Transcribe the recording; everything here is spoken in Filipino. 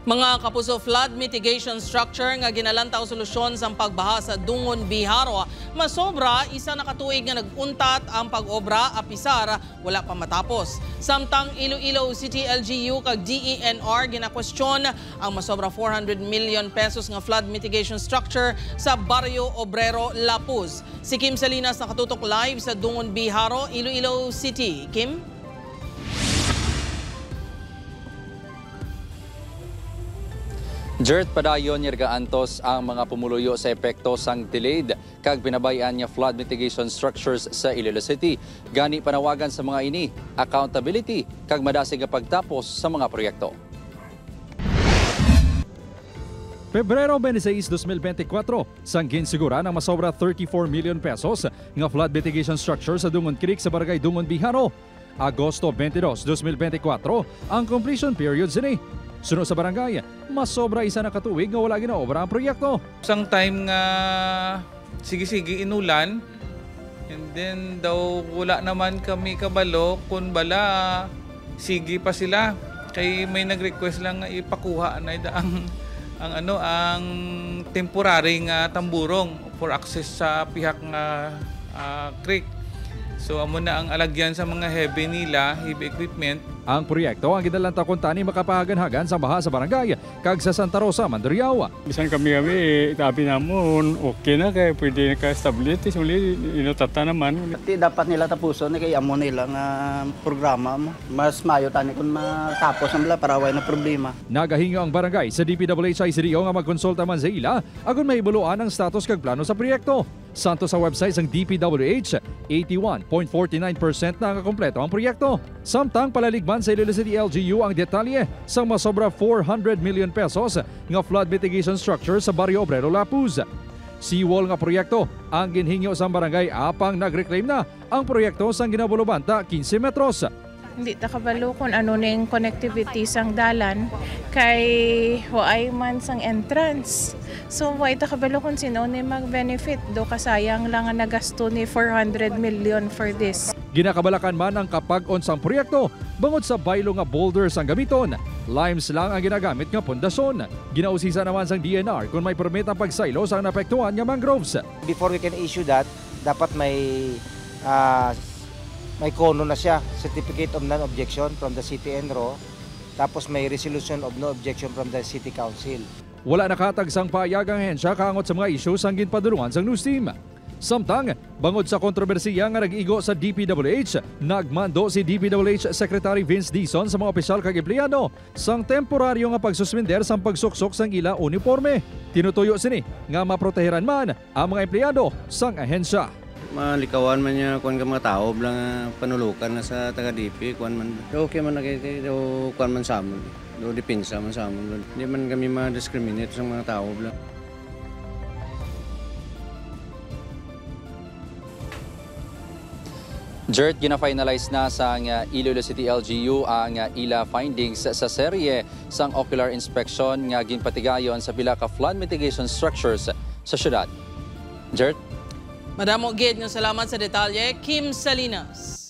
Mga kapuso, flood mitigation structure nga ginalantaw solusyon sa pagbaha sa Dungon, Biharo. Masobra, isa na katuig nga naguntat ang pag-obra apisar wala pa matapos. Samtang Iloilo City LGU kag DENR ginakwestiyon ang masobra 400 million pesos nga flood mitigation structure sa Barrio Obrero, Lapuz. Si Kim Salinas nakatutok live sa Dungon, Biharo, Iloilo City. Kim? Jert padayon nirga antos ang mga pumuluyo sa epekto sang delayed kag pinabayan niya flood mitigation structures sa Iloilo City. Gani panawagan sa mga ini, accountability kag madasig nga pagtapos sa mga proyekto. Pebrero 26, 2024, sang ginsigura ng masobra 34 million pesos nga flood mitigation structure sa Dungon Creek sa Barangay Dungon, Biharo. Agosto 22, 2024, ang completion period sini. Sunod sa barangay, masobra isa na katuig nga wala ginaobra ang proyekto. Isang time nga sige-sige inulan, and then daw wala naman kami kabalo kung bala sige pa sila. Kay may nag-request lang nga ipakuha na ang temporary nga tamburong for access sa pihak nga creek. So amo na ang alagyan sa mga heavy equipment. Ang proyekto ang gidalanta kung tani makapahagan-hagan sa baha sa barangay kag sa Santa Rosa, Mandurriawa. Bisan kami itabi namon okay na kay pwede ka stability suli inutata naman. Dapat nila tapuson kay amo nila nga programa mo. Mas mayo tani kun matapos nila para way na problema. Nagahinga ang barangay sa DPWH ICDO nga magkonsulta man sa ila agon mahibuluan ang status kag plano sa proyekto. Santo sa website ng DPWH, 81.49% na kompleto ang proyekto. Samtang palaligman sa Iloilo City LGU ang detalye sa masobra 400 million pesos nga flood mitigation structure sa Barrio Obrero, Lapuz. Seawall nga proyekto ang ginhingyo sa barangay apang nagreclaim na ang proyekto sang ginabulubanta 15 metros. Hindi ta kabalo kung ano ning connectivity sang dalan kay waay man sang entrance. So way ta kabalo kung sino ni mag-benefit do kasayang lang nga nagasto ni 400 million for this. Ginakabalakan man ang kapag-on sang proyekto bangod sa baylo nga boulders ang gamiton. Limes lang ang ginagamit nga pundasyon. Ginausisa naman sang DNR kung may permit ang pagsaylo sa naapektuhan nga mangroves. Before we can issue that, dapat may kono na siya, Certificate of Non-Objection from the City NRO, tapos may Resolution of No Objection from the City Council. Wala nakatagsang payag ang hensya kaangot sa mga isyu sang ginpadulungan sang news team. Samtang, bangod sa kontrobersiya nga nag-igo sa DPWH, nagmando si DPWH Secretary Vince Dizon sa mga opisyal kag empleyado sang temporaryo nga pagsuspender sang pagsuksok sang ila uniforme. Tinutuyo sini nga maproteheran man ang mga empleyado sang ahensya. Malikawan man niya kuan ka mga tao lang panulukan na sa taga-DP kuan man okay man nakita do kuan man sa amon do depensa man sa amon hindi man kami ma-discriminate sa mga tao lang. Jert, gina-finalize na sa Iloilo City LGU ang ila findings sa serye sang ocular inspection nga ginpatigayon sa pila ka flood mitigation structures sa syudad. Jert? Madamo gid nga salamat sa detalye, Kim Salinas.